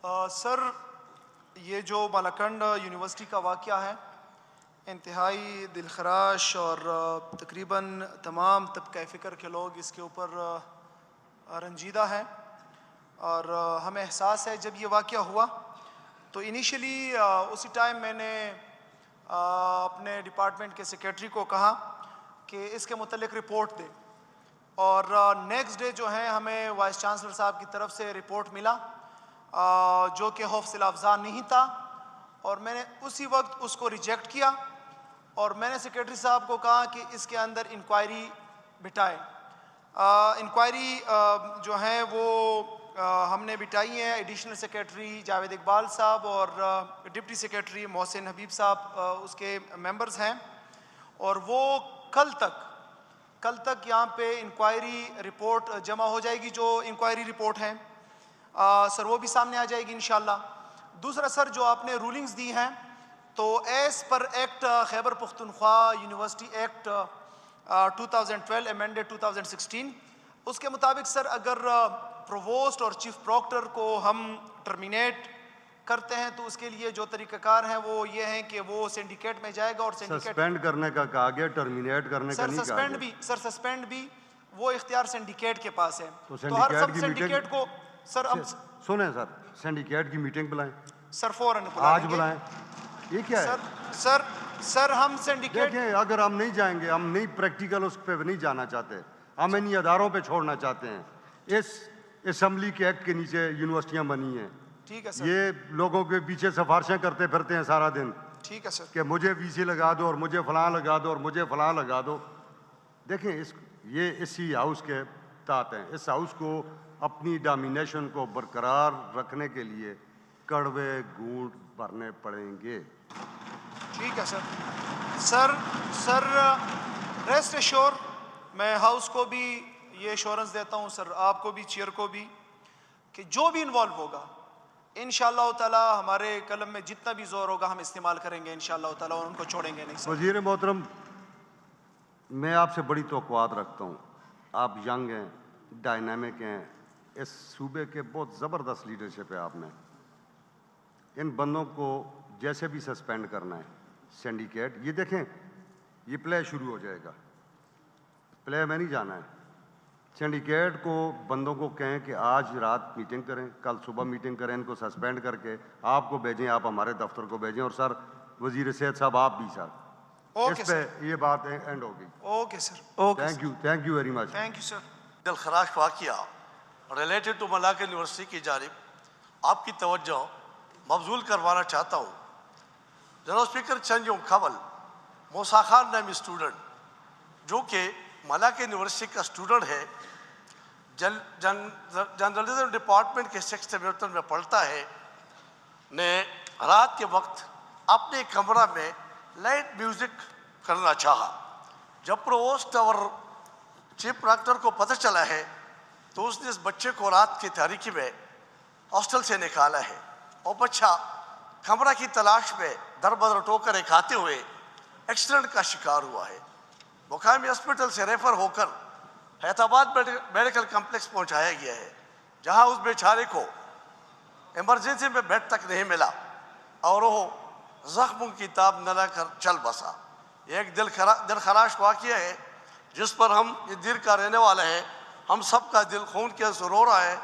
سر یہ جو مالاکنڈ یونیورسٹی کا واقعہ ہے انتہائی دلخراش اور تقریباً تمام طبقہ فکر کے لوگ اس کے اوپر رنجیدہ ہیں اور ہمیں احساس ہے جب یہ واقعہ ہوا تو انیشلی اسی ٹائم میں نے اپنے ڈپارٹمنٹ کے سیکریٹری کو کہا کہ اس کے متعلق رپورٹ دے اور نیکسٹ ڈے جو ہے ہمیں وائس چانسلر صاحب کی طرف سے رپورٹ ملا جو کہ حوصلہ افزا نہیں تھا اور میں نے اسی وقت اس کو ریجیکٹ کیا اور میں نے سیکریٹری صاحب کو کہا کہ اس کے اندر انکوائری بٹھائے. انکوائری جو ہے وہ ہم نے بٹائی ہیں. ایڈیشنل سیکریٹری جاوید اقبال صاحب اور ڈپٹی سیکریٹری محسن حبیب صاحب اس کے ممبرز ہیں اور وہ کل تک یہاں پہ انکوائری رپورٹ جمع ہو جائے گی. جو انکوائری رپورٹ ہیں سر وہ بھی سامنے آ جائے گی انشاءاللہ. دوسرا سر جو آپ نے رولنگز دی ہیں تو as per act Khyber Pakhtunkhwa university act 2012 امینڈڈ 2016 اس کے مطابق سر اگر پرووسٹ اور چیف پروکٹر کو ہم ٹرمینیٹ کرتے ہیں تو اس کے لیے جو طریقہ کار ہیں وہ یہ ہیں کہ وہ سینڈیکیٹ میں جائے گا اور سسپینڈ کرنے کا کہا گیا, ٹرمینیٹ کرنے کا نہیں کہا گیا. سسپینڈ بھی وہ اختیار سینڈیکیٹ کے پاس ہے. تو ہر سینڈیکیٹ کو سر سنیں سر سینڈیکیٹ کی میٹنگ بلائیں سر فوراً آج بلائیں. یہ کیا ہے سر ہم سینڈیکیٹ دیکھیں اگر ہم نہیں جائیں گے, ہم نہیں پریکٹیکل اس پہ نہیں جانا چاہتے, ہم انہی اداروں پہ چھوڑنا چاہتے ہیں. اس اسمبلی کے ایکٹ کے نیچے یونیورسٹیاں بنی ہیں. ٹھیک ہے سر. یہ لوگوں کے پیچھے سفارشیں کرتے پھرتے ہیں سارا دن. ٹھیک ہے سر. کہ مجھے وی سی لگا دو اور مجھے فلاں لگا دو اور مجھے فلاں لگا دو. دیکھیں یہ اسی ہاؤس کے تحت ہیں. اس ہاؤس کو اپنی ڈومینیشن کو برقرار رکھنے کے لیے کڑوے گھونٹ بھرنے پڑیں گے. ٹھیک ہے سر ریسٹ ایشور میں ہاؤس کو بھی یہ ایشورنس دیتا ہوں سر, آپ کو بھی, چیئر کو بھی, کہ جو بھی انوالو ہوگا انشاءاللہ تعالی ہمارے قلم میں جتنا بھی زور ہوگا ہم استعمال کریں گے انشاءاللہ تعالی, اور ان کو چھوڑیں گے نہیں سر. وزیر محترم میں آپ سے بڑی توقعات رکھتا ہوں. آپ ینگ ہیں, ڈائنامک ہیں, اس صوبے کے بہت زبردست لیڈرشپ ہے آپ میں. ان بندوں کو جیسے بھی سسپینڈ کرنا ہے سینڈیکیٹ, یہ دیکھیں یہ پلے شروع ہو جائے گا, پلے میں نہیں جانا ہے. سینڈیکیٹ کو بندوں کو کہیں کہ آج رات میٹنگ کریں, کل صبح میٹنگ کریں, ان کو سسپینڈ کر کے آپ کو بھیجیں, آپ ہمارے دفتر کو بھیجیں. اور سر وزیر صحت صاحب آپ بھی سر اس پہ یہ بات اینڈ ہوگی. Okay sir. Thank you very much. Thank you sir. دلخراش واقعہ ریلیٹڈ ٹو ملاکنڈ یونیورسٹی کی جانب آپ کی توجہ مبذول کروانا چاہتا ہوں. جنرل اسپیکر چند یوم قبل موسیٰ خان نامی اسٹوڈنٹ جو کہ ملاکنڈ یونیورسٹی کا اسٹوڈنٹ ہے, جرنلزم ڈپارٹمنٹ کے 6th سیمسٹر میں پڑھتا ہے, نے رات کے وقت اپنے کمرہ میں لائٹ میوزک کرنا چاہا. جب پرووسٹ اور چیف پراکٹر کو پتہ چلا ہے تو اس نے اس بچے کو رات کی تاریکی میں ہاسٹل سے نکالا ہے اور بچہ کمرہ کی تلاش میں در بدر ٹوکر کھاتے ہوئے ایکسیڈنٹ کا شکار ہوا ہے. مقامی ہاسپٹل سے ریفر ہو کر حیدرآباد میڈیکل کمپلیکس پہنچایا گیا ہے, جہاں اس بیچارے کو ایمرجنسی میں بیڈ تک نہیں ملا اور وہ زخموں کی تاب نہ لا کر چل بسا. یہ ایک دلخراش واقعہ ہے جس پر ہم یہ دل کا رہنے والا ہے, ہم سب کا دل خون کے آنسو رو رہا ہے.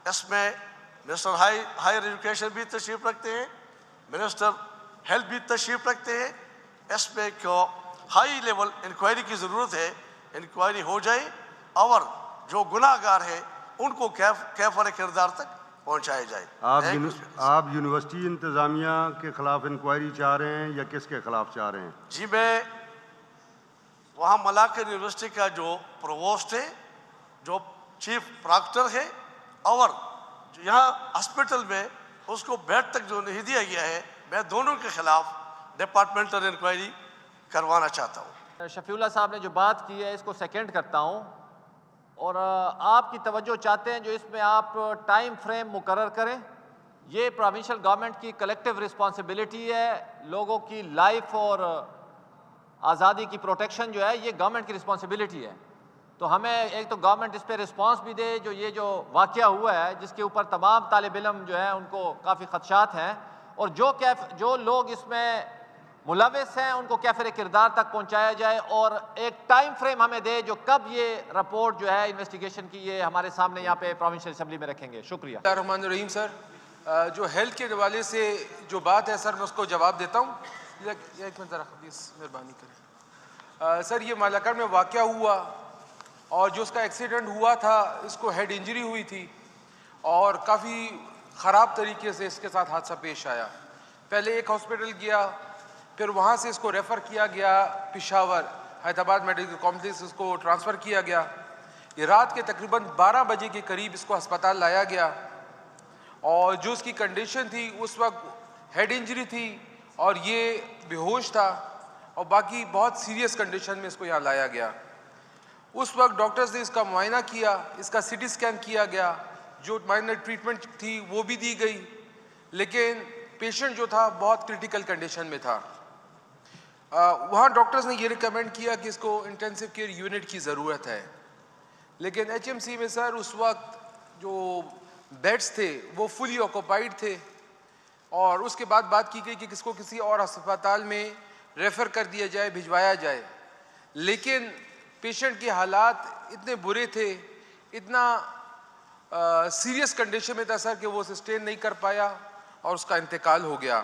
اس میں منسٹر ہائر ایجوکیشن بھی تشریف رکھتے ہیں, منسٹر ہیلتھ بھی تشریف رکھتے ہیں. اس میں ہائی لیول انکوائری کی ضرورت ہے. انکوائری ہو جائے اور جو گناہ گار ہیں ان کو کیفر کردار تک پہنچایا جائے. آپ یونیورسٹی انتظامیہ کے خلاف انکوائری چاہ رہے ہیں یا کس کے خلاف چاہ رہے ہیں؟ جی میں وہاں ملاکنڈ یونیورسٹی کا جو پرووسٹ ہے, جو چیف پراکٹر ہے, اور یہاں ہاسپٹل میں اس کو بیڈ تک جو نہیں دیا گیا ہے, میں دونوں کے خلاف ڈپارٹمنٹل انکوائری کروانا چاہتا ہوں. شفیع اللہ صاحب نے جو بات کی ہے اس کو سیکنڈ کرتا ہوں, اور آپ کی توجہ چاہتے ہیں جو اس میں آپ ٹائم فریم مقرر کریں. یہ پروونشل گورنمنٹ کی کلیکٹیو رسپانسبلٹی ہے. لوگوں کی لائف اور آزادی کی پروٹیکشن جو ہے یہ گورنمنٹ کی رسپانسبلٹی ہے. تو ہمیں ایک تو گورنمنٹ اس پہ رسپانس بھی دے. جو یہ جو واقعہ ہوا ہے جس کے اوپر تمام طالب علم جو ہیں ان کو کافی خدشات ہیں, اور جو لوگ اس میں ملوث ہیں ان کو کیفر کردار تک پہنچایا جائے, اور ایک ٹائم فریم ہمیں دے جو کب یہ رپورٹ جو ہے انویسٹیگیشن کی یہ ہمارے سامنے یہاں پہ پروونشل اسمبلی میں رکھیں گے. شکریہ. بسم اللہ الرحمن الرحیم. سر جو ہیلتھ کے حوالے سے جو بات ہے سر میں اس کو جواب دیتا ہوں. ایک منٹ ذرا پلیز مہربانی کریں. سر یہ مالاکنڈ میں واقعہ ہوا اور جو اس کا ایکسیڈنٹ ہوا تھا اس کو ہیڈ انجری ہوئی تھی اور کافی خراب طریقے سے اس کے ساتھ حادثہ پیش آیا. پہلے ایک ہاسپٹل گیا, پھر وہاں سے اس کو ریفر کیا گیا پشاور حیدرآباد میڈیکل کمپلیکس, اس کو ٹرانسفر کیا گیا. یہ رات کے تقریباً 12 بجے کے قریب اس کو ہسپتال لایا گیا, اور جو اس کی کنڈیشن تھی اس وقت ہیڈ انجری تھی اور یہ بے ہوش تھا, اور باقی بہت سیریس کنڈیشن میں اس کو یہاں لایا گیا. اس وقت ڈاکٹرز نے اس کا معائنہ کیا, اس کا سی ٹی اسکین کیا گیا, جو مائنر ٹریٹمنٹ تھی وہ بھی دی گئی, لیکن پیشنٹ جو تھا بہت کریٹیکل کنڈیشن میں تھا. وہاں ڈاکٹرز نے یہ ریکمینڈ کیا کہ اس کو انٹینسیو کیئر یونٹ کی ضرورت ہے, لیکن ایچ ایم سی میں سر اس وقت جو بیڈس تھے وہ فلی آکوپائڈ تھے, اور اس کے بعد بات کی گئی کہ اس کو کسی اور ہسپتال میں ریفر کر دیا جائے, بھجوایا جائے. لیکن پیشنٹ کے حالات اتنے برے تھے, اتنا سیریس کنڈیشن میں تھا سر کہ وہ سسٹین نہیں کر پایا اور اس کا انتقال ہو گیا.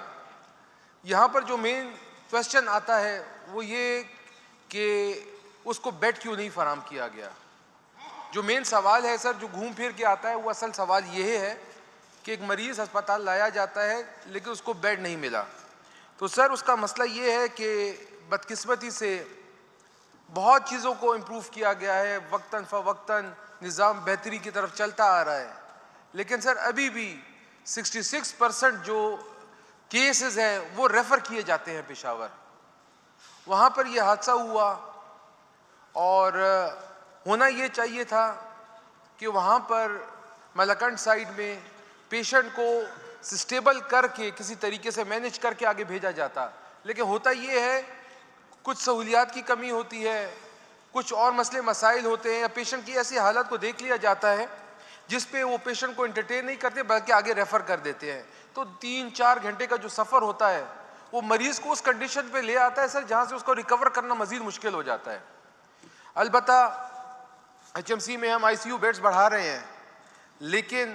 یہاں پر جو مین کویسچن آتا ہے وہ یہ کہ اس کو بیڈ کیوں نہیں فراہم کیا گیا. جو مین سوال ہے سر جو گھوم پھر کے آتا ہے وہ اصل سوال یہ ہے کہ ایک مریض ہسپتال لایا جاتا ہے لیکن اس کو بیڈ نہیں ملا. تو سر اس کا مسئلہ یہ ہے کہ بدقسمتی سے بہت چیزوں کو امپروو کیا گیا ہے, وقتاً فوقتاً نظام بہتری کی طرف چلتا آ رہا ہے, لیکن سر ابھی بھی 66% جو کیسز ہیں وہ ریفر کیے جاتے ہیں پشاور. وہاں پر یہ حادثہ ہوا, اور ہونا یہ چاہیے تھا کہ وہاں پر مالاکنڈ سائڈ میں پیشنٹ کو سسٹیبل کر کے کسی طریقے سے مینیج کر کے آگے بھیجا جاتا, لیکن ہوتا یہ ہے کچھ سہولیات کی کمی ہوتی ہے, کچھ اور مسئلے مسائل ہوتے ہیں, یا پیشنٹ کی ایسی حالت کو دیکھ لیا جاتا ہے جس پہ وہ پیشنٹ کو انٹرٹین نہیں کرتے بلکہ آگے ریفر کر دیتے ہیں. تو 3-4 گھنٹے کا جو سفر ہوتا ہے وہ مریض کو اس کنڈیشن پہ لے آتا ہے سر جہاں سے اس کو ریکور کرنا مزید مشکل ہو جاتا ہے. البتہ ایچ ایم سی میں ہم آئی سی یو بیڈز بڑھا رہے ہیں, لیکن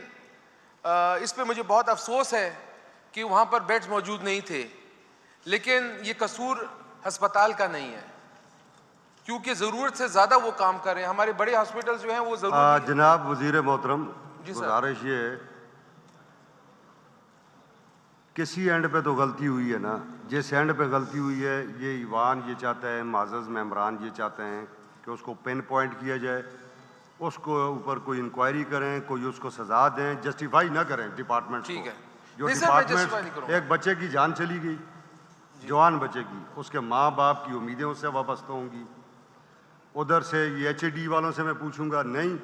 اس پہ مجھے بہت افسوس ہے کہ وہاں پر بیڈز موجود نہیں تھے. لیکن یہ قصور ہسپتال کا نہیں ہے, کیونکہ ضرورت سے زیادہ وہ کام کر رہے ہیں. ہمارے بڑے ہاسپٹل جو ہیں وہ ضرورت. جناب وزیر محترم, جی سر. گزارش یہ ہے کسی اینڈ پہ تو غلطی ہوئی ہے نا, جس اینڈ پہ غلطی ہوئی ہے یہ ایوان یہ چاہتا ہے, معزز ممبران یہ چاہتے ہیں کہ اس کو پن پوائنٹ کیا جائے, اس کو اوپر کوئی انکوائری کریں, کوئی اس کو سزا دیں, جسٹیفائی نہ کریں ڈپارٹمنٹ کو. جو ڈپارٹمنٹ ایک بچے کی جان چلی گئی, جوان بچے کی, اس کے ماں باپ کی امیدیں اس سے وابستہ ہوں گی. ادھر سے یہ ایچ اے ڈی والوں سے میں پوچھوں گا نہیں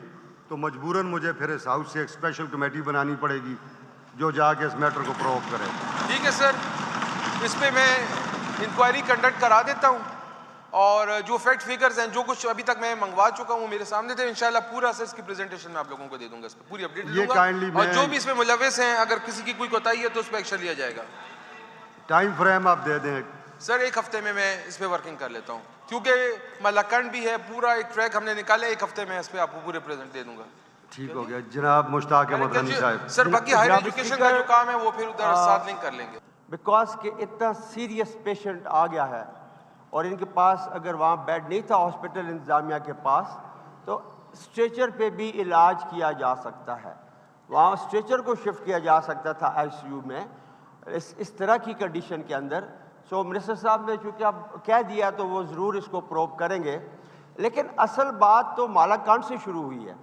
تو مجبوراً مجھے پھر اس ہاؤس سے ایک اسپیشل کمیٹی بنانی پڑے گی جو جا کے اس میٹر کو پروو کرے. ٹھیک ہے سر, اس پہ میں انکوائری کنڈکٹ کرا دیتا ہوں, اور جو فیکٹ فیگرز ہیں جو کچھ ابھی تک میں منگوا چکا ہوں میرے سامنے تھے, انشاءاللہ پورا سر اس کی پریزنٹیشن میں آپ لوگوں کو دے دوں گا, اس پہ پوری اپڈیٹ دوں گا, اور جو بھی اس میں ملوث ہیں اگر کسی کی کوئی کوتاہی ہے تو اس پہ ایکشن لیا جائے گا. ٹائم فریم آپ دے دیں سر. 1 ہفتے میں اس پہ ورکنگ کر لیتا ہوں, کیونکہ مالاکنڈ بھی ہے, پورا ایک ٹریک ہم نے نکالا, 1 ہفتے میں اس پہ آپ کو پورے پریزنٹ دے دوں گا. ٹھیک ہو گیا. جناب مشتاق احمد غنی صاحب. سر باقی ہائر ایجوکیشن کا جو کام ہے وہ پھر ادھر ساتھ لنک کر لیں گے. بیکاز کہ اتنا سیریس پیشنٹ آ گیا ہے اور ان کے پاس اگر وہاں بیڈ نہیں تھا ہاسپٹل انتظامیہ کے پاس, تو اسٹریچر پہ بھی علاج کیا جا سکتا ہے, وہاں اسٹریچر کو شفٹ کیا جا سکتا تھا آئی سی یو میں اس طرح کی کنڈیشن کے اندر. سو منسٹر صاحب نے چونکہ اب کہہ دیا تو وہ ضرور اس کو پروو کریں گے, لیکن اصل بات تو مالاکنڈ سے شروع ہوئی ہے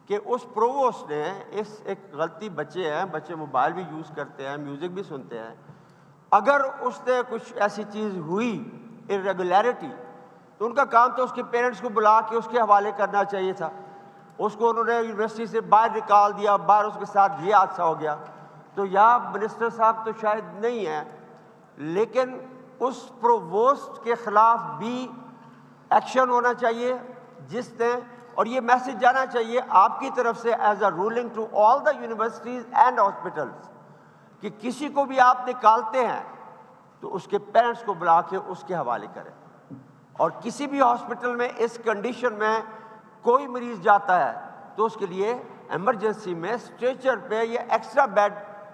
کہ اس پرووسٹ نے ایک غلطی, بچے ہیں, بچے موبائل بھی یوز کرتے ہیں, میوزک بھی سنتے ہیں, اگر اس نے کچھ ایسی چیز ہوئی irregularity تو ان کا کام تو اس کے پیرنٹس کو بلا کے اس کے حوالے کرنا چاہیے تھا. اس کو انہوں نے یونیورسٹی سے باہر نکال دیا, باہر اس کے ساتھ یہ حادثہ ہو گیا. تو یہاں منسٹر صاحب تو شاید نہیں ہیں, لیکن اس پرووسٹ کے خلاف بھی ایکشن ہونا چاہیے جس نے اور یہ میسج جانا چاہیے آپ کی طرف سے as a ruling to all the universities and hospitals کہ کسی کو بھی آپ نکالتے ہیں تو اس کے پیرنٹس کو بلا کے اس کے حوالے کریں. اور کسی بھی ہاسپٹل میں اس کنڈیشن میں کوئی مریض جاتا ہے تو اس کے لیے ایمرجنسی میں اسٹریچر پہ یا ایکسٹرا بیڈ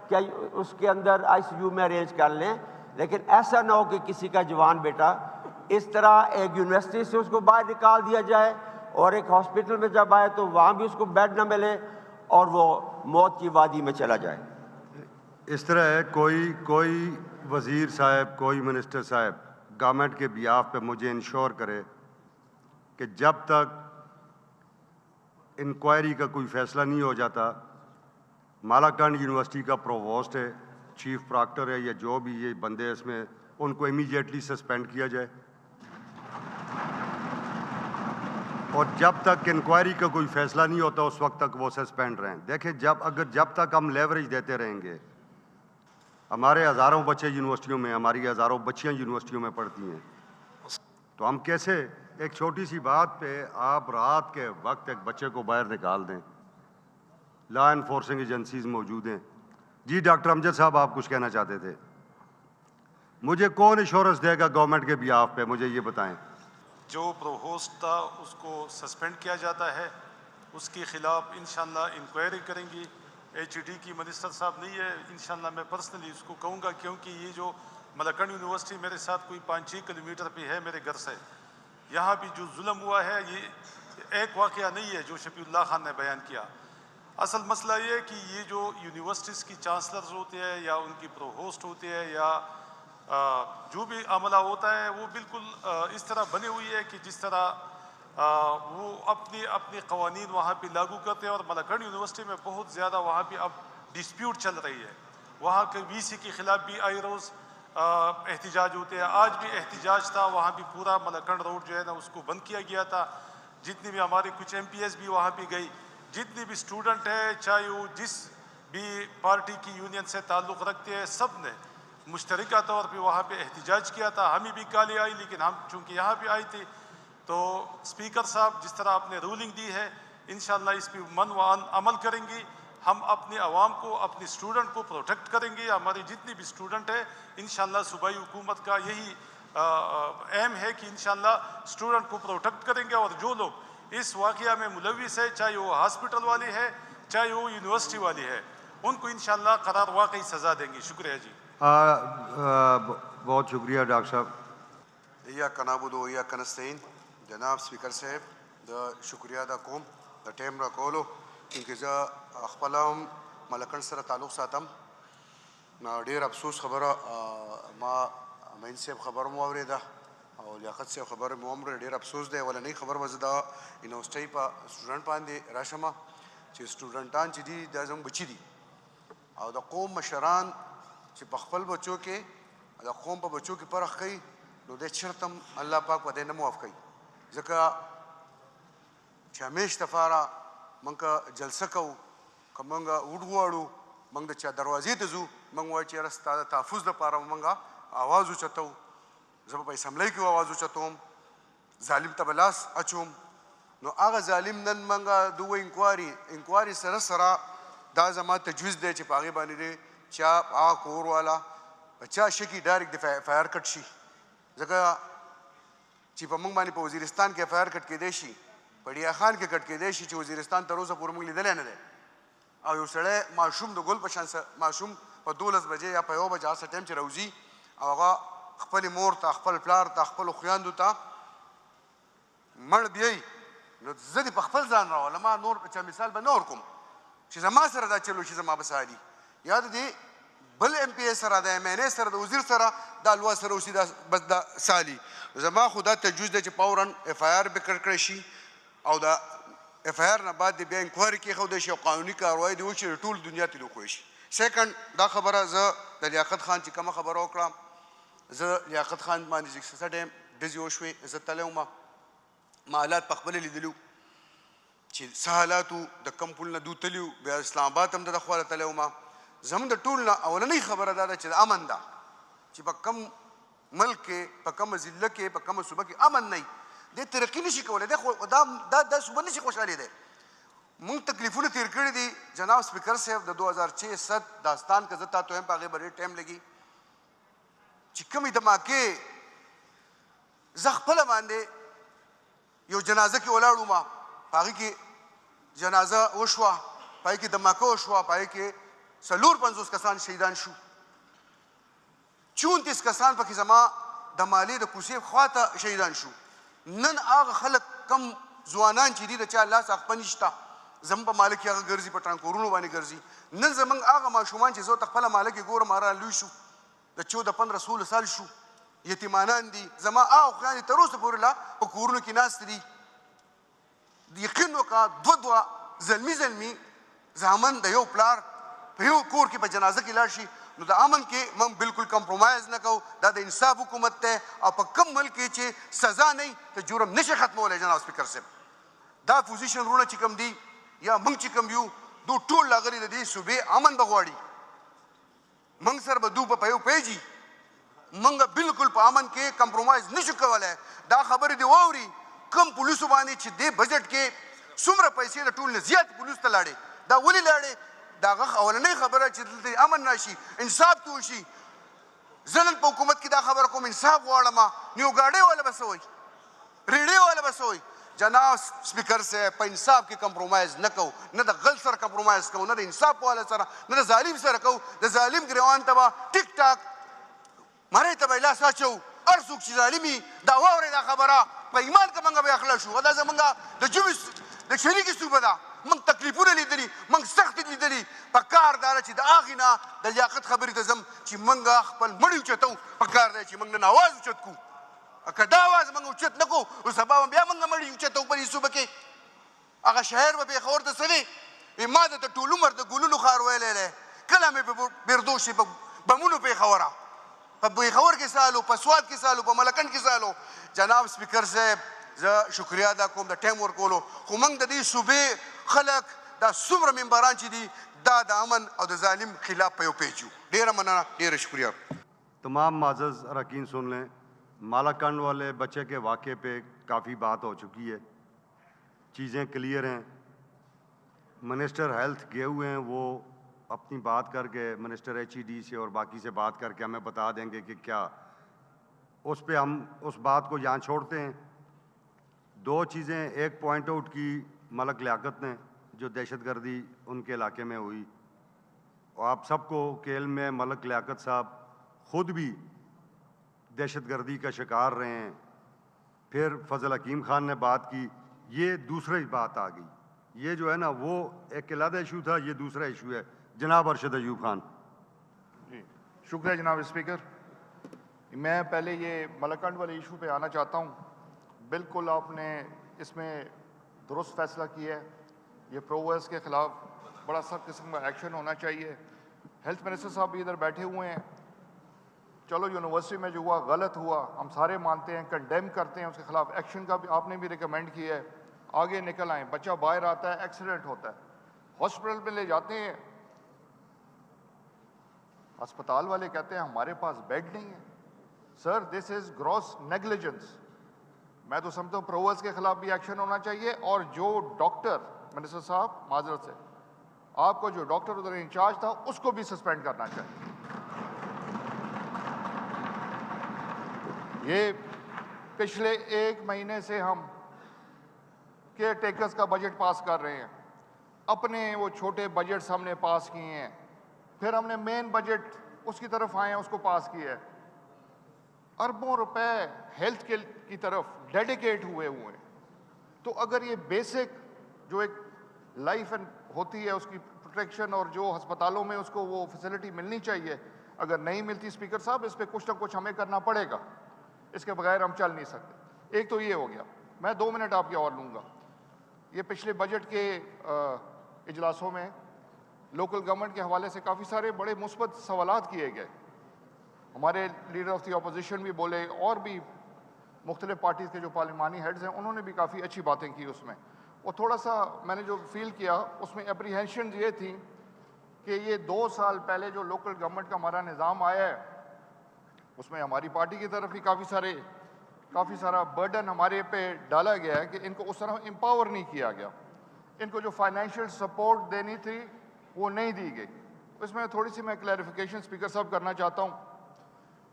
کیا اس کے اندر آئی سی یو میں ارینج کر لیں. لیکن ایسا نہ ہو کہ کسی کا جوان بیٹا اس طرح ایک یونیورسٹی سے اس کو باہر نکال دیا جائے اور ایک ہاسپٹل میں جب آئے تو وہاں بھی اس کو بیڈ نہ ملے اور وہ موت کی وادی میں چلا جائے. اس طرح ہے کوئی وزیر صاحب کوئی منسٹر صاحب گورنمنٹ کے بیاف پہ مجھے انشور کرے کہ جب تک انکوائری کا کوئی فیصلہ نہیں ہو جاتا مالاکنڈ یونیورسٹی کا پروووسٹ ہے چیف پراکٹر ہے یا جو بھی یہ بندے اس میں ان کو امیڈیٹلی سسپینڈ کیا جائے اور جب تک انکوائری کا کوئی فیصلہ نہیں ہوتا اس وقت تک وہ سسپینڈ رہیں. دیکھیں جب تک ہم لیوریج دیتے رہیں گے ہمارے ہزاروں بچے یونیورسٹیوں میں ہماری ہزاروں بچیاں یونیورسٹیوں میں پڑھتی ہیں تو ہم کیسے ایک چھوٹی سی بات پہ آپ رات کے وقت ایک بچے کو باہر نکال دیں. لا انفورسنگ ایجنسیز موجود ہیں. جی ڈاکٹر امجد صاحب آپ کچھ کہنا چاہتے تھے. مجھے کون ایشورنس دے گا گورنمنٹ کے بیاف پہ مجھے یہ بتائیں. جو پروووسٹ تھا اس کو سسپینڈ کیا جاتا ہے اس کے خلاف انشاءاللہ انکوائری کریں گی. ایچ ڈی کی منسٹر صاحب نہیں ہے انشاءاللہ میں پرسنلی اس کو کہوں گا کیونکہ یہ جو ملاکنڈ یونیورسٹی میرے ساتھ کوئی 5-6 کلومیٹر پہ ہے میرے گھر سے. یہاں بھی جو ظلم ہوا ہے یہ ایک واقعہ نہیں ہے جو شفیع اللہ خان نے بیان کیا. اصل مسئلہ یہ ہے کہ یہ جو یونیورسٹیز کی چانسلرز ہوتے ہیں یا ان کی پروووسٹ ہوتے ہیں یا جو بھی عملہ ہوتا ہے وہ بالکل اس طرح بنی ہوئی ہے کہ جس طرح وہ اپنے قوانین وہاں پہ لاگو کرتے ہیں. اور ملاکنڈ یونیورسٹی میں بہت زیادہ وہاں پہ اب ڈسپیوٹ چل رہی ہے. وہاں کے وی سی کے خلاف بھی آئے روز احتجاج ہوتے ہیں. آج بھی احتجاج تھا وہاں بھی پورا ملاکنڈ روڈ جو ہے نا اس کو بند کیا گیا تھا. جتنی بھی ہمارے کچھ ایم پی ایس بھی وہاں پہ گئی جتنی بھی اسٹوڈنٹ ہے چاہے وہ جس بھی پارٹی کی یونین سے تعلق رکھتے ہیں سب نے مشترکہ طور پہ وہاں پہ احتجاج کیا تھا. ہمیں بھی کالی آئی لیکن ہم چونکہ یہاں پہ آئی تھی تو اسپیکر صاحب جس طرح آپ نے رولنگ دی ہے انشاءاللہ اس پہ من و عمل کریں گی. ہم اپنے عوام کو اپنے اسٹوڈنٹ کو پروٹیکٹ کریں گے. ہماری جتنی بھی اسٹوڈنٹ ہے انشاءاللہ صوبائی حکومت کا یہی ایم ہے کہ انشاءاللہ اسٹوڈنٹ کو پروٹیکٹ کریں گے. اور جو لوگ اس واقعہ میں ملوث ہے چاہے وہ ہاسپٹل والے ہے چاہے وہ یونیورسٹی والے ہے ان کو انشاءاللہ قرار واقعی سزا دیں گے. شکریہ جی. بہت شکریہ ڈاکٹر صاحب. ایاک نعبد و ایاک نستعین. جناب سپیکر صاحب د شکریہ ادا کوم د ټیم راکولو کیونکہ زه خپله هم ملکنډ سره تعلق ساتم. ډېر افسوس خبره ما امین صاحب خبره مو اورېده او لیاقت صاحب خبره مو هم ډېر افسوس دی. اولنۍ خبر به زه د یونیورسټۍ په سټوډنټ باندې راشم چې سټوډنټان چې دي دا زموږ بچي دي او د قوم مشران چې په خپل بچو کې د قوم په بچو کې پرخ کوي نو دی چېرته هم الله پاک په دی نه معاف کوي. ځکه چې همیش دپاره موږ که جلسه کوو که موږ وډ غواړو موږ د چا دروازې ته ځو موږ وایو چې یاره ستا د تحفظ دپاره موږ آواز اوچتوو. زه به په اسمبلۍ کې آواز اوچتوم ظالم ته به لاس اچوم نو هغه ظالم نن موږ د وایو انکواري سره سره دا زما تجویز دی چې په هغې باندې دی چا هغه کور والا په چا شکي ډایرکټ د اف آی آر کټ شي. ځکه چې په موږ باندې په وزیرستان کې اف آی آر کټ کېدی شي په ډیا خان کې کټ کېدی شي چې وزیرستان تر اوسه پورې موږ لیدلی نه دی. او یو سړی ماشوم د ګل په شان ماشوم په 12 بجې یا په 1 بجې هر څه ټایم چې راوځي او هغه خپلې مور ته خپل پلار ته خپلو خویندو ته مړ بیایي نو زه دې په خپل ځان راولم. ما نور چا مثال به نه ورکوم چې زما سره دا چل وشي زما به سالي یا د دې بل ایم پی ای سره د ایم این ای سره د وزیر سره دا لوا سره اوسي دا بس دا سالي. زما خو دا تجویز دی چې فوراً اف آی آر به کړ کړی شي او دا اف آی آر نه بعد د بیا انکوایري کېښودی شي او قانوني کاروایي دې وشي د ټول دنیا ته وښودی شي. سیکنډ دا خبره زه د لیاقت خان چې کومه خبره وکړه زه لیاقت خان باندې چې څه ټایم ډزې وشوې زه تللی وم ما حالات په خپله لیدلي چې څه حالات وو د کم پل نه دو تلي وو بیا اسلام آباد هم د ده خواله تللی وم. زموږ د ټول نه اولنۍ خبره دا ده چې د امن ده چې په کم ملک کې په کومه ضلع کې په کومه صوبه کې امن نه وي د ترقی نشي کولی دا صوبه نشي خوشحالي دی مونږ تکلیفونه تیر کړي دي جناب سپیکر صاحب د 2006 داستان که زه تا ته وایم په هغې به ډېر ټایم لګي چې کومې دماکې زه خپله باندې یو جنازه کې ولاړ وم په هغې کې جنازه وشوه په هغې کې دماکه وشوه په هغې کې 54 کسان شهیدان شو 34 کسان پکې زما د مالې د کوڅې خواته شهیدان شو نن هغه خلک کم ځوانان چې دي د چا لاس اخپه نشته زموږ په ماله کې هغه ګرځي په ټانکورونو باندې ګرځي نن زموږ هغه ماشومان چې زه ورته خپله ماله کې ګورم هغه لوی شو د 14-15 سال شو یتیمانان دي زما هغه خویندې تر اوسه پورې لا په کورونو کې ناست دي یقین وکړه دوه زلمي زامن د یو پلار په یو کور کې په جنازه کې لاړ شي نو د امن کې موږ بالکل کمپرومایز نه کوو دا د انصاف حکومت دی او په کوم ملک کې چې سزا نه وي ته جرم نشي ختمولی جناب سپیکر صاحب دا پوزیشن رونه چې کوم دي یا موږ چې کوم یو دو ټول راغلي د دې صوبې امن به غواړي موږ سره به دو په یو پیجي موږ بالکل په امن کې کمپرومایز نشو کولی دا خبرې دې واوري کوم پولیسو باندې چې دې بجټ کې څومره پیسې د ټول نه زیات پولیس ته لاړې دا ولې لاړې دا هغه اولنۍ خبره چې دلته امن راشي انصاف کې وشي زه نن په حکومت کې دا خبره کوم انصاف غواړم نیوګاډۍ والا به څه وایي ریډۍ والا به څه وایي جناب سپیکر صاحب په انصاف کې کمپرومایز نه کوو نه د غل سره کمپرومایز کوو نه د انصاف والا سره نه د ظالم سره کوو د ظالم ګریوان ته به ټیک ټاک مرۍ ته به یې لاس اچوو هر څوک چې ظالمي دا واورئ دا خبره په ایمان که موږ به اخلا شو دا زموږ د ژبې د شریکې صوبه ده موږ تکلیفونه لیدلي موږ سخت لیدلي په کار دا ده چې د هغې نه د لیاقت خبرې ته ځم چې موږ خپل مړي اوچتو په کار دی چې موږ نن اواز اوچت کړو که دا اواز موږ اوچت نه کړو نو سبا به بیا موږ مړي اوچتو په دې صوبه کې هغه شاعر به پېښور ته څه دی ما د ټول عمر د ګلونو ښار ویلی دی کله مې په بیردوشي په بمونو پېښوره په پېښور کې سالو په سوات کې سالو په ملکنډ کې سالو جناب سپیکر صاحب زه شکریا ادا کوم د ټایم ورکولو خو موږ د دې صوبې خلک دا څومره ممبران چې دي دا د امن او د ظالم خلاف په یو پیج یو ډېره مننه ډېره شکریہ تمام معزز اراکین سن لیں مالاکنڈ والے بچے کے واقعے پہ کافی بات ہو چکی ہے چیزیں کلیئر ہیں منسٹر ہیلتھ گئے ہوئے ہیں وہ اپنی بات کر کے منسٹر ایچ ای ڈی سے اور باقی سے بات کر کے ہمیں بتا دیں گے کہ کیا اس پہ ہم اس بات کو یہاں چھوڑتے ہیں دو چیزیں ایک پوائنٹ آؤٹ کی ملک لیاقت نے جو دہشت گردی ان کے علاقے میں ہوئی اور آپ سب کو کے علم میں ملک لیاقت صاحب خود بھی دہشت گردی کا شکار رہے ہیں پھر فضل حکیم خان نے بات کی یہ دوسری بات آ گئی یہ جو ہے نا وہ ایک علیحدہ ایشو تھا یہ دوسرا ایشو ہے جناب ارشد ایوب خان جی شکریہ جناب اسپیکر میں پہلے یہ ملکنڈ والے ایشو پہ آنا چاہتا ہوں بالکل آپ نے اس میں درست فیصلہ کیا ہے یہ پروورس کے خلاف بڑا سخت قسم کا ایکشن ہونا چاہیے ہیلتھ منسٹر صاحب بھی ادھر بیٹھے ہوئے ہیں چلو یونیورسٹی میں جو ہوا غلط ہوا ہم سارے مانتے ہیں کنڈیم کرتے ہیں اس کے خلاف ایکشن کا بھی آپ نے بھی ریکمینڈ کیا ہے آگے نکل آئیں بچہ باہر آتا ہے ایکسیڈنٹ ہوتا ہے ہاسپٹل میں لے جاتے ہیں اسپتال والے کہتے ہیں ہمارے پاس بیڈ نہیں ہے سر دس از گراس نیگلیجنس میں تو سمجھتا ہوں پروورس کے خلاف بھی ایکشن ہونا چاہیے اور جو ڈاکٹر منسٹر صاحب معذرت سے آپ کو جو ڈاکٹر ادھر انچارج تھا اس کو بھی سسپینڈ کرنا چاہیے یہ پچھلے 1 مہینے سے ہم کیئر ٹیکرز کا بجٹ پاس کر رہے ہیں اپنے وہ چھوٹے بجٹس ہم نے پاس کیے ہیں پھر ہم نے مین بجٹ اس کی طرف آئے ہیں اس کو پاس کیا ہے اربوں روپے ہیلتھ کی طرف ڈیڈیکیٹ ہوئے ہیں تو اگر یہ بیسک جو ایک لائف ہوتی ہے اس کی پروٹیکشن اور جو ہسپتالوں میں اس کو وہ فیسلٹی ملنی چاہیے اگر نہیں ملتی اسپیکر صاحب اس پہ کچھ نہ کچھ ہمیں کرنا پڑے گا اس کے بغیر ہم چل نہیں سکتے ایک تو یہ ہو گیا میں 2 منٹ آپ کے اور لوں گا یہ پچھلے بجٹ کے اجلاسوں میں لوکل گورنمنٹ کے حوالے سے کافی سارے بڑے مثبت سوالات کیے گئے ہمارے لیڈر آف دی اپوزیشن بھی بولے اور بھی مختلف پارٹیز کے جو پارلیمانی ہیڈز ہیں انہوں نے بھی کافی اچھی باتیں کی اس میں اور تھوڑا سا میں نے جو فیل کیا اس میں اپریہینشنز یہ تھیں کہ یہ 2 سال پہلے جو لوکل گورنمنٹ کا ہمارا نظام آیا ہے اس میں ہماری پارٹی کی طرف بھی کافی سارے کافی سارا برڈن ہمارے پہ ڈالا گیا ہے کہ ان کو اس طرح امپاور نہیں کیا گیا. ان کو جو فائنینشیل سپورٹ دینی تھی وہ نہیں دی گئی. اس میں تھوڑی سی میں کلیریفیکیشن اسپیکر صاحب کرنا چاہتا ہوں.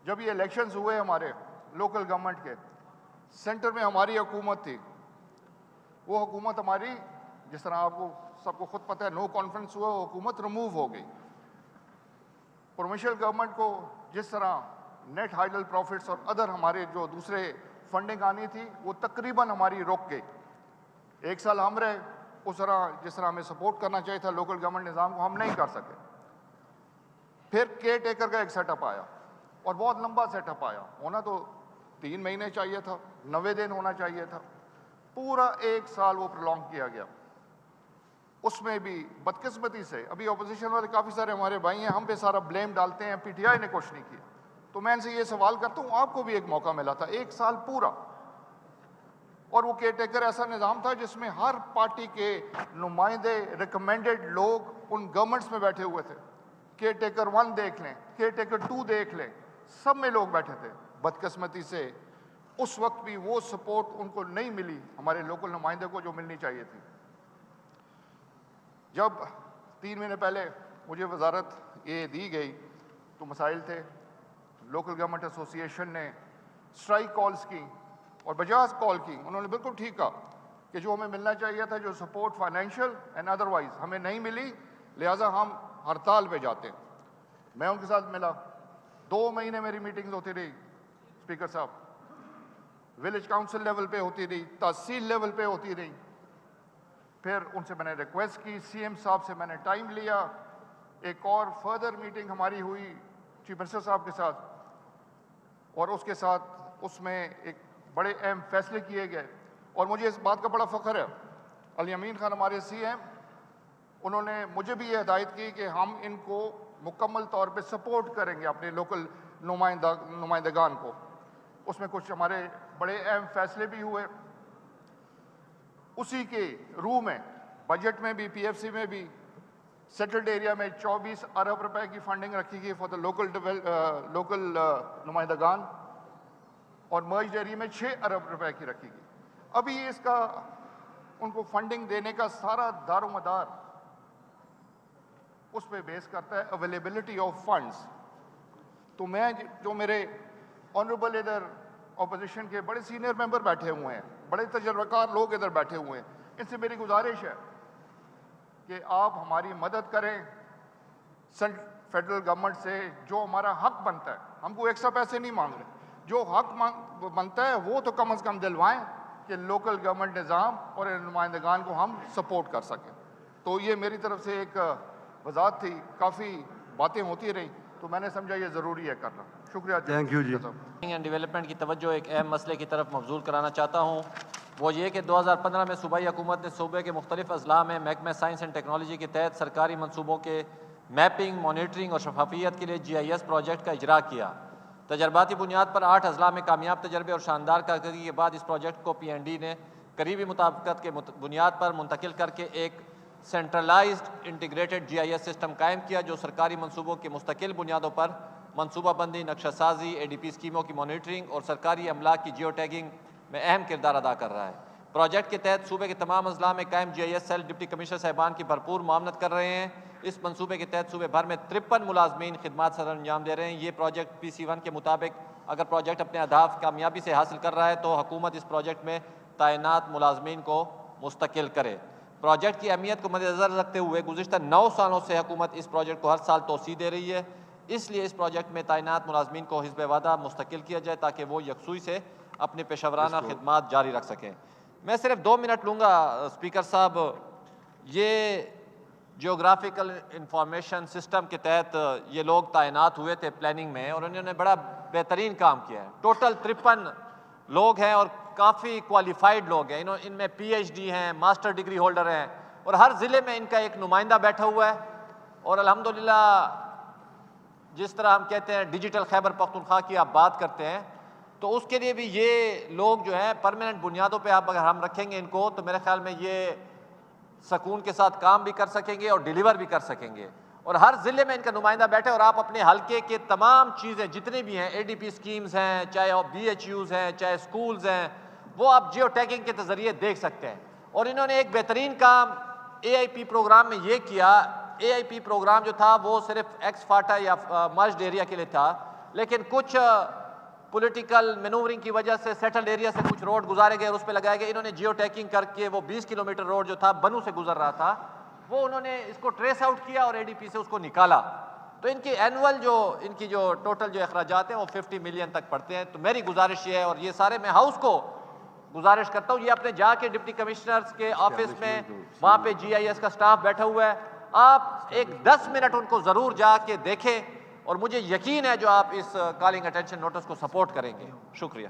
جب یہ الیکشنز ہوئے ہمارے لوکل گورنمنٹ کے, سینٹر میں ہماری حکومت تھی. وہ حکومت ہماری, جس طرح آپ کو سب کو خود پتہ ہے, نو کانفرنس ہوا, وہ حکومت ریموو ہو گئی. پروونشل گورنمنٹ کو جس طرح نیٹ ہائیڈل پروفٹس اور ادر ہمارے جو دوسرے فنڈنگ آنی تھی وہ تقریباً ہماری رک گئی. 1 سال ہم رہے, اس طرح جس طرح ہمیں سپورٹ کرنا چاہیے تھا لوکل گورنمنٹ نظام کو, ہم نہیں کر سکے. پھر کیئر ٹیکر کا ایک سیٹ اپ آیا, اور بہت لمبا سیٹ اپ آیا. ہونا تو 3 مہینے چاہیے تھا, 90 دن ہونا چاہیے تھا. پورا 1 سال وہ پرولونگ کیا گیا. اس میں بھی بدقسمتی سے ابھی اپوزیشن والے کافی سارے ہمارے بھائی ہیں, ہم پہ سارا بلیم ڈالتے ہیں, پی ٹی آئی نے کچھ نہیں کیا. تو میں ان سے یہ سوال کرتا ہوں, آپ کو بھی ایک موقع ملا تھا 1 سال پورا, اور وہ کیئر ٹیکر ایسا نظام تھا جس میں ہر پارٹی کے نمائندے ریکمینڈڈ لوگ ان گورنمنٹس میں بیٹھے ہوئے تھے. کیئر ٹیکر 1 دیکھ لیں, کیئر ٹیکر 2 دیکھ لیں, سب میں لوگ بیٹھے تھے. بدقسمتی سے اس وقت بھی وہ سپورٹ ان کو نہیں ملی, ہمارے لوکل نمائندے کو, جو ملنی چاہیے تھی. جب 3 مہینے پہلے مجھے وزارت یہ دی گئی تو مسائل تھے. لوکل گورنمنٹ ایسوسی ایشن نے اسٹرائک کالز کی اور بجاز کال کی. انہوں نے بالکل ٹھیک کہا کہ جو ہمیں ملنا چاہیے تھا, جو سپورٹ فائنینشیل اینڈ ادروائز ہمیں نہیں ملی, لہٰذا ہم ہڑتال پہ جاتے ہیں. میں ان کے ساتھ ملا, 2 مہینے میری میٹنگز ہوتی رہی اسپیکر صاحب. ولیج کاؤنسل لیول پہ ہوتی رہی, تحصیل لیول پہ ہوتی رہی. پھر ان سے میں نے ریکویسٹ کی, سی ایم صاحب سے میں نے ٹائم لیا. ایک اور فردر میٹنگ ہماری ہوئی چیف منسٹر صاحب کے ساتھ, اور اس کے ساتھ اس میں ایک بڑے اہم فیصلے کیے گئے. اور مجھے اس بات کا بڑا فخر ہے, علی امین خان ہمارے سی ایم, انہوں نے مجھے بھی یہ ہدایت کی کہ ہم ان کو مکمل طور پہ سپورٹ کریں گے, اپنے لوکل نمائندگان کو. اس میں کچھ ہمارے بڑے اہم فیصلے بھی ہوئے. اسی کے روح میں بجٹ میں بھی, پی ایف سی میں بھی, سیٹلڈ ایریا میں 24 ارب روپے کی فنڈنگ رکھی گئی فار دا لوکل نمائندگان, اور مرجڈ ایریا میں 6 ارب روپے کی رکھی گئی. ابھی اس کا ان کو فنڈنگ دینے کا سارا دار و مدار اس پہ بیس کرتا ہے اویلیبلٹی آف فنڈز. تو میں, جو میرے آنریبل ادھر اپوزیشن کے بڑے سینئر ممبر بیٹھے ہوئے ہیں, بڑے تجربہ کار لوگ ادھر بیٹھے ہوئے ہیں, ان سے میری گزارش ہے کہ آپ ہماری مدد کریں فیڈرل گورنمنٹ سے. جو ہمارا حق بنتا ہے, ہم کو ایکسٹرا پیسے نہیں مانگ رہے, جو حق بنتا ہے وہ تو کم از کم دلوائیں کہ لوکل گورنمنٹ نظام اور نمائندگان کو ہم سپورٹ کر سکیں. تو یہ میری طرف سے ایک وضاحت تھی. کافی باتیں ہوتی رہیں تو میں نے سمجھا یہ ضروری ہے کرنا. شکریہ. تھینک یو جی. اینڈ ڈیولپمنٹ کی توجہ ایک اہم مسئلے کی طرف مبذول کرانا چاہتا ہوں. وہ یہ کہ 2015 میں صوبائی حکومت نے صوبے کے مختلف اضلاع میں محکمہ سائنس اینڈ ٹیکنالوجی کے تحت سرکاری منصوبوں کے میپنگ, مانیٹرنگ اور شفافیت کے لیے GIS پروجیکٹ کا اجرا کیا. تجرباتی بنیاد پر 8 اضلاع میں کامیاب تجربے اور شاندار کارکردگی کے بعد اس پروجیکٹ کو PND نے قریبی مطابقت کے بنیاد پر منتقل کر کے ایک سینٹرلائزڈ انٹیگریٹڈ GIS سسٹم قائم کیا, جو سرکاری منصوبوں کی مستقل بنیادوں پر منصوبہ بندی, نقشہ سازی, ADP اسکیموں کی مانیٹرنگ اور سرکاری املاک کی جیو ٹیگنگ میں اہم کردار ادا کر رہا ہے. پروجیکٹ کے تحت صوبے کے تمام اضلاع میں قائم GIS سیل ڈپٹی کمشنر صاحبان کی بھرپور معاونت کر رہے ہیں. اس منصوبے کے تحت صوبے بھر میں 53 ملازمین خدمات سر انجام دے رہے ہیں. یہ پروجیکٹ PC1 کے مطابق اگر پروجیکٹ اپنے اہداف کامیابی سے حاصل کر رہا ہے تو حکومت اس پروجیکٹ میں تعینات ملازمین کو مستقل کرے. پروجیکٹ کی اہمیت کو مد نظر رکھتے ہوئے گزشتہ 9 سالوں سے حکومت اس پروجیکٹ کو ہر سال توسیع دے رہی ہے. اس لیے اس پروجیکٹ میں تعینات ملازمین کو حسب وعدہ مستقل کیا جائے تاکہ وہ یکسوئی سے اپنے پیشہ ورانہ خدمات جاری رکھ سکیں. میں صرف 2 منٹ لوں گا اسپیکر صاحب. یہ جیوگرافیکل انفارمیشن سسٹم کے تحت یہ لوگ تعینات ہوئے تھے پلاننگ میں, اور انہوں نے بڑا بہترین کام کیا ہے. ٹوٹل 53 لوگ ہیں اور کافی کوالیفائڈ لوگ ہیں. ان میں PhD ہیں, ماسٹر ڈگری ہولڈر ہیں, اور ہر ضلع میں ان کا ایک نمائندہ بیٹھا ہوا ہے. اور الحمدللہ جس طرح ہم کہتے ہیں ڈیجیٹل خیبر پختونخوا کی آپ بات کرتے ہیں, تو اس کے لیے بھی یہ لوگ جو ہیں پرماننٹ بنیادوں پہ آپ اگر ہم رکھیں گے ان کو, تو میرے خیال میں یہ سکون کے ساتھ کام بھی کر سکیں گے اور ڈیلیور بھی کر سکیں گے. اور ہر ضلع میں ان کا نمائندہ بیٹھے اور آپ اپنے حلقے کے تمام چیزیں جتنے بھی ہیں ADP اسکیمز ہیں, چاہے BHUs ہیں, چاہے اسکولز ہیں, وہ آپ جیو ٹیگنگ کے ذریعے دیکھ سکتے ہیں. اور انہوں نے ایک بہترین کام AIP پروگرام میں یہ کیا. AIP پروگرام جو تھا وہ صرف ایکس فاٹا یا مرجڈ ایریا کے لیے تھا, لیکن کچھ پولیٹیکل مینورنگ کی وجہ سے سیٹلڈ ایریا سے کچھ روڈ گزارے گئے اور اس پہ لگائے گئے. انہوں نے جیو ٹیگنگ کر کے وہ 20 کلومیٹر روڈ جو تھا بنو سے گزر رہا تھا, وہ انہوں نے اس کو ٹریس آؤٹ کیا اور ADP سے اس کو نکالا. تو ان کی اینول ان کی جو ٹوٹل جو اخراجات ہیں وہ 50 ملین تک پڑتے ہیں. تو میری گزارش یہ ہے, اور یہ سارے میں ہاؤس کو گزارش کرتا ہوں, یہ اپنے جا کے ڈپٹی کمشنرز کے آفس میں وہاں پہ GIS کا سٹاف بیٹھا ہوا ہے, آپ ایک 10 منٹ ان کو ضرور جا کے دیکھیں, اور مجھے یقین ہے جو آپ اس کالنگ اٹینشن نوٹس کو سپورٹ کریں گے. شکریہ.